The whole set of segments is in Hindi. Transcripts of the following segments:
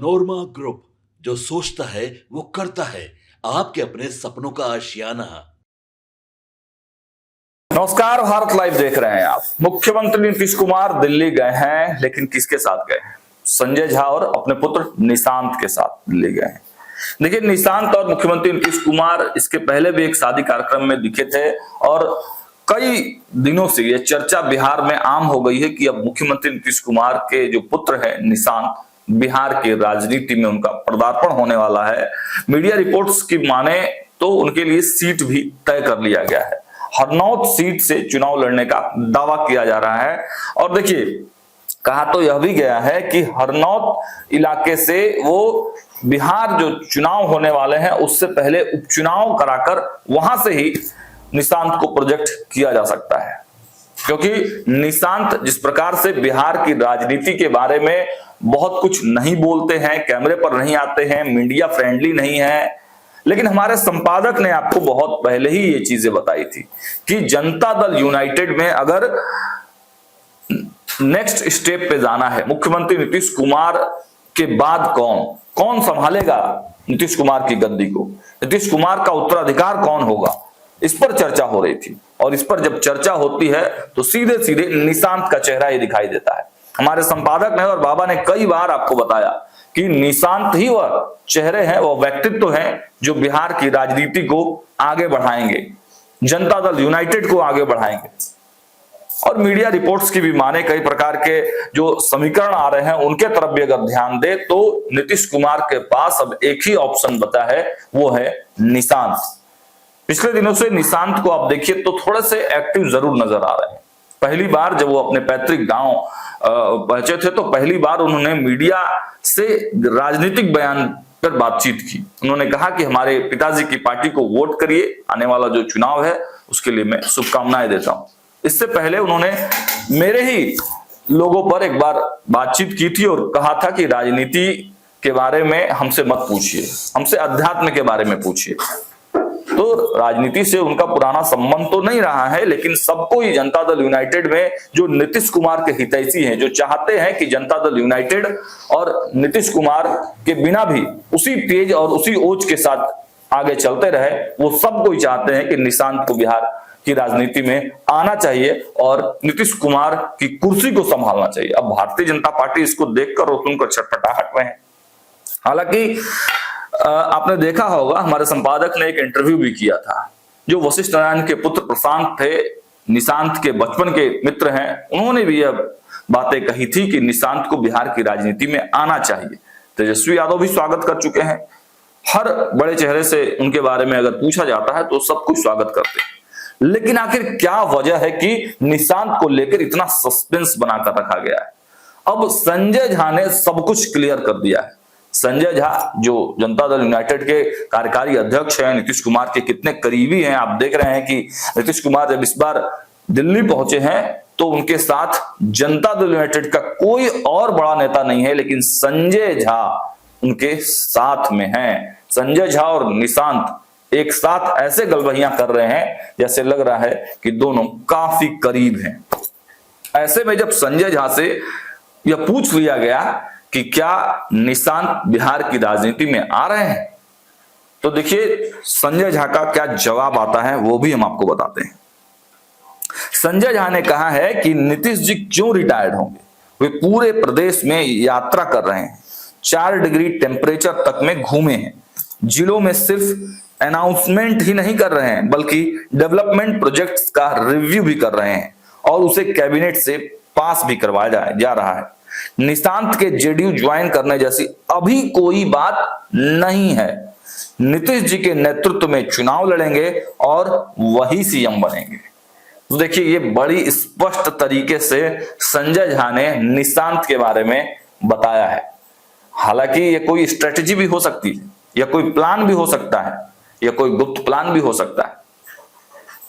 नोरमा ग्रुप, जो सोचता है वो करता है। आपके अपने सपनों का आशियाना। नमस्कार, भारत लाइव देख रहे हैं आप। मुख्यमंत्री नीतीश कुमार दिल्ली गए हैं, लेकिन किसके साथ गए हैं? संजय झा और अपने पुत्र निशांत के साथ दिल्ली गए हैं। देखिए, निशांत और मुख्यमंत्री नीतीश कुमार इसके पहले भी एक शादी कार्यक्रम में दिखे थे और कई दिनों से ये चर्चा बिहार में आम हो गई है कि अब मुख्यमंत्री नीतीश कुमार के जो पुत्र हैं निशांत, बिहार के राजनीति में उनका पदार्पण होने वाला है। मीडिया रिपोर्ट्स की माने तो उनके लिए सीट भी तय कर लिया गया है। हरनौत सीट से चुनाव लड़ने का दावा किया जा रहा है। और देखिए, कहा तो यह भी गया है कि हरनौत इलाके से वो बिहार जो चुनाव होने वाले हैं उससे पहले उपचुनाव कराकर वहां से ही निशांत को प्रोजेक्ट किया जा सकता है, क्योंकि निशांत जिस प्रकार से बिहार की राजनीति के बारे में बहुत कुछ नहीं बोलते हैं, कैमरे पर नहीं आते हैं, मीडिया फ्रेंडली नहीं है। लेकिन हमारे संपादक ने आपको बहुत पहले ही ये चीजें बताई थी कि जनता दल यूनाइटेड में अगर नेक्स्ट स्टेप पे जाना है, मुख्यमंत्री नीतीश कुमार के बाद कौन संभालेगा नीतीश कुमार की गद्दी को, नीतीश कुमार का उत्तराधिकार कौन होगा, इस पर चर्चा हो रही थी। और इस पर जब चर्चा होती है तो सीधे सीधे निशांत का चेहरा ही दिखाई देता है। हमारे संपादक ने और बाबा ने कई बार आपको बताया कि निशांत ही वह चेहरे हैं, वह व्यक्तित्व हैं जो बिहार की राजनीति को आगे बढ़ाएंगे, जनता दल यूनाइटेड को आगे बढ़ाएंगे। और मीडिया रिपोर्ट्स की भी माने कई प्रकार के जो समीकरण आ रहे हैं उनके तरफ भी अगर ध्यान दे तो नीतीश कुमार के पास अब एक ही ऑप्शन बचा है, वो है निशांत। पिछले दिनों से निशांत को आप देखिए तो थोड़े से एक्टिव जरूर नजर आ रहे हैं। पहली बार जब वो अपने पैतृक गांव पहुंचे थे तो पहली बार उन्होंने मीडिया से राजनीतिक बयान पर बातचीत की। उन्होंने कहा कि हमारे पिताजी की पार्टी को वोट करिए, आने वाला जो चुनाव है उसके लिए मैं शुभकामनाएं देता हूं। इससे पहले उन्होंने मेरे ही लोगों पर एक बार बातचीत की थी और कहा था कि राजनीति के बारे में हमसे मत पूछिए, हमसे अध्यात्म के बारे में पूछिए। तो राजनीति से उनका पुराना संबंध तो नहीं रहा है, लेकिन सबको ही जनता दल यूनाइटेड में जो नीतीश कुमार के हितैषी हैं, जो चाहते हैं कि जनता दल यूनाइटेड और नीतीश कुमार के बिना भी उसी तेज और उसी ओज के साथ आगे चलते रहे, वो सबको ही चाहते हैं कि निशांत को बिहार की राजनीति में आना चाहिए और नीतीश कुमार की कुर्सी को संभालना चाहिए। अब भारतीय जनता पार्टी इसको देखकर और सुनकर छटपटाहट में है। हालांकि आपने देखा होगा, हमारे संपादक ने एक इंटरव्यू भी किया था। जो वशिष्ठ नारायण के पुत्र प्रशांत थे, निशांत के बचपन के मित्र हैं, उन्होंने भी यह बातें कही थी कि निशांत को बिहार की राजनीति में आना चाहिए। तेजस्वी यादव भी स्वागत कर चुके हैं। हर बड़े चेहरे से उनके बारे में अगर पूछा जाता है तो सब कुछ स्वागत करते हैं। लेकिन आखिर क्या वजह है कि निशांत को लेकर इतना सस्पेंस बनाकर रखा गया है? अब संजय झा ने सब कुछ क्लियर कर दिया है। संजय झा जो जनता दल यूनाइटेड के कार्यकारी अध्यक्ष हैं, नीतीश कुमार के कितने करीबी हैं। आप देख रहे हैं कि नीतीश कुमार जब इस बार दिल्ली पहुंचे हैं तो उनके साथ जनता दल यूनाइटेड का कोई और बड़ा नेता नहीं है, लेकिन संजय झा उनके साथ में हैं। संजय झा और निशांत एक साथ ऐसे गलबहियां कर रहे हैं जैसे लग रहा है कि दोनों काफी करीब हैं। ऐसे में जब संजय झा से यह पूछ लिया गया कि क्या निशांत बिहार की राजनीति में आ रहे हैं, तो देखिए संजय झा का क्या जवाब आता है वो भी हम आपको बताते हैं। संजय झा ने कहा है कि नीतीश जी क्यों रिटायर्ड होंगे, वे पूरे प्रदेश में यात्रा कर रहे हैं, 4 डिग्री टेम्परेचर तक में घूमे हैं, जिलों में सिर्फ अनाउंसमेंट ही नहीं कर रहे हैं बल्कि डेवलपमेंट प्रोजेक्ट्स का रिव्यू भी कर रहे हैं और उसे कैबिनेट से पास भी करवाया जा रहा है। निशांत के जेडीयू ज्वाइन करने जैसी अभी कोई बात नहीं है। नीतीश जी के नेतृत्व में चुनाव लड़ेंगे और वही सीएम बनेंगे। तो देखिए, ये बड़ी स्पष्ट तरीके से संजय झा ने निशांत के बारे में बताया है। हालांकि ये कोई स्ट्रेटेजी भी हो सकती है, या कोई प्लान भी हो सकता है, या कोई गुप्त प्लान भी हो सकता है,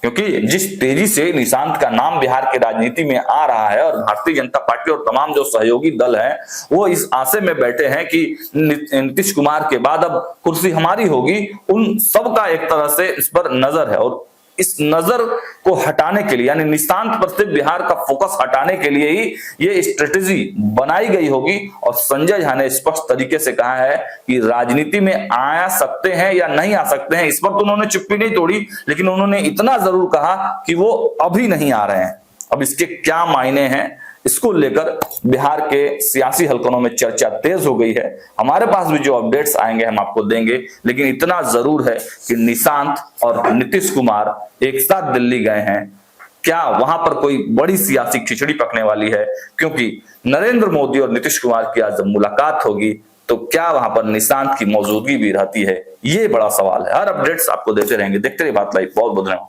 क्योंकि जिस तेजी से निशांत का नाम बिहार की राजनीति में आ रहा है और भारतीय जनता पार्टी और तमाम जो सहयोगी दल हैं वो इस आशे में बैठे हैं कि नीतीश कुमार के बाद अब कुर्सी हमारी होगी, उन सब का एक तरह से इस पर नजर है। और इस नजर को हटाने के लिए, यानी निशांत पर से बिहार का फोकस हटाने के लिए ही ये स्ट्रेटेजी बनाई गई होगी। और संजय झा ने स्पष्ट तरीके से कहा है कि राजनीति में आ सकते हैं या नहीं आ सकते हैं, इस पर तो उन्होंने चुप्पी नहीं तोड़ी, लेकिन उन्होंने इतना जरूर कहा कि वो अभी नहीं आ रहे हैं। अब इसके क्या मायने हैं, इसको लेकर बिहार के सियासी हलकों में चर्चा तेज हो गई है। हमारे पास भी जो अपडेट्स आएंगे हम आपको देंगे, लेकिन इतना जरूर है कि निशांत और नीतीश कुमार एक साथ दिल्ली गए हैं। क्या वहां पर कोई बड़ी सियासी खिचड़ी पकने वाली है? क्योंकि नरेंद्र मोदी और नीतीश कुमार की आज जब मुलाकात होगी तो क्या वहां पर निशांत की मौजूदगी भी रहती है, ये बड़ा सवाल है। हर अपडेट्स आपको देते रहेंगे, देखते रहिए बात लाइव। बहुत बहुत धन्यवाद।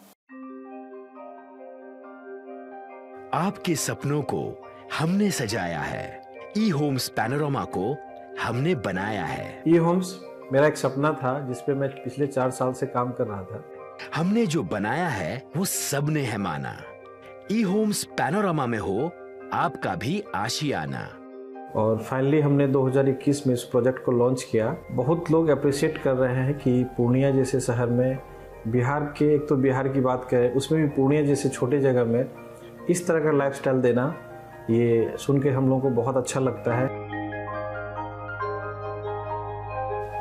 आपके सपनों को हमने सजाया है, ई होम्स पैनोरमा को हमने बनाया है। ई होम्स मेरा एक सपना था जिसपे मैं पिछले 4 साल से काम कर रहा था। हमने जो बनाया है वो सबने है माना। ई होम्स पैनोरमा में हो आपका भी आशियाना। और फाइनली हमने 2021 में इस प्रोजेक्ट को लॉन्च किया। बहुत लोग अप्रिशिएट कर रहे हैं कि पूर्णिया जैसे शहर में, बिहार के, एक तो बिहार की बात करें उसमें भी पूर्णिया जैसे छोटे जगह में इस तरह का लाइफस्टाइल देना, ये सुन के हम लोगों को बहुत अच्छा लगता है।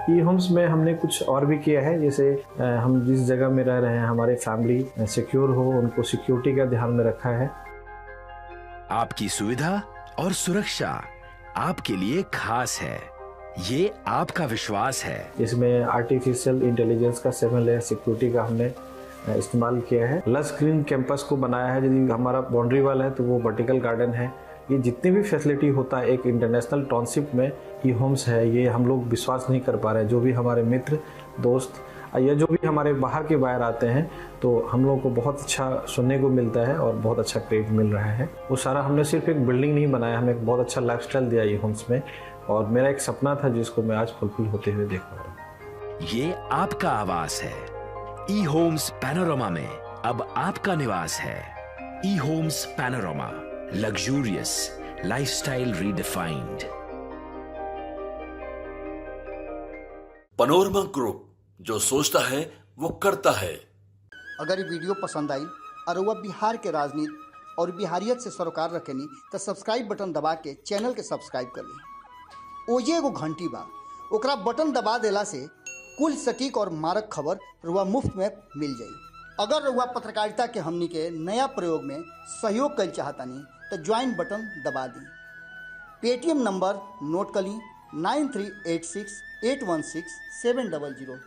ई होम्स में हमने कुछ और भी किया है, जैसे हम जिस जगह में रह रहे हैं हमारे फैमिली सिक्योर हो, उनको सिक्योरिटी का ध्यान में रखा है। आपकी सुविधा और सुरक्षा आपके लिए खास है, ये आपका विश्वास है। इसमें आर्टिफिशियल इंटेलिजेंस का 7 लेयर सिक्योरिटी का हमने इस्तेमाल किया है। लश ग्रीन कैंपस को बनाया है। यदि हमारा बाउंड्री वाल है तो वो वर्टिकल गार्डन है। ये जितनी भी फैसिलिटी होता है एक इंटरनेशनल टाउनशिप में ई होम्स है, ये हम लोग विश्वास नहीं कर पा रहे हैं। जो भी हमारे मित्र दोस्त या जो भी हमारे बाहर के बाहर आते हैं तो हम लोगों को बहुत अच्छा सुनने को मिलता है और बहुत अच्छा क्रेडिट मिल रहा है। वो सारा हमने सिर्फ एक बिल्डिंग नहीं बनाया, हमें एक बहुत अच्छा लाइफस्टाइल दिया ई होम्स में, और मेरा एक सपना था जिसको मैं आज फुलफिल होते हुए देख पा रहा हूँ। ये आपका आवास है। ई होम्स पैनोरमा में अब आपका निवास है। E Homes Panorama, luxurious lifestyle redefined. Panorama Group, जो सोचता है वो करता है। अगर ये वीडियो पसंद आई और वह बिहार के राजनीति और बिहारियत से सरोकार रखेनी तो सब्सक्राइब बटन दबा के चैनल के सब्सक्राइब कर ली। ओजे एगो घंटी बा, ओकरा बटन दबा देला से कुल सटीक और मारक खबर रुआ मुफ्त में मिल जाई। अगर रुआ पत्रकारिता के हमनी के नया प्रयोग में सहयोग कर चाहतानी तो ज्वाइन बटन दबा दी। पेटीएम नंबर नोट कर ली 9386816700।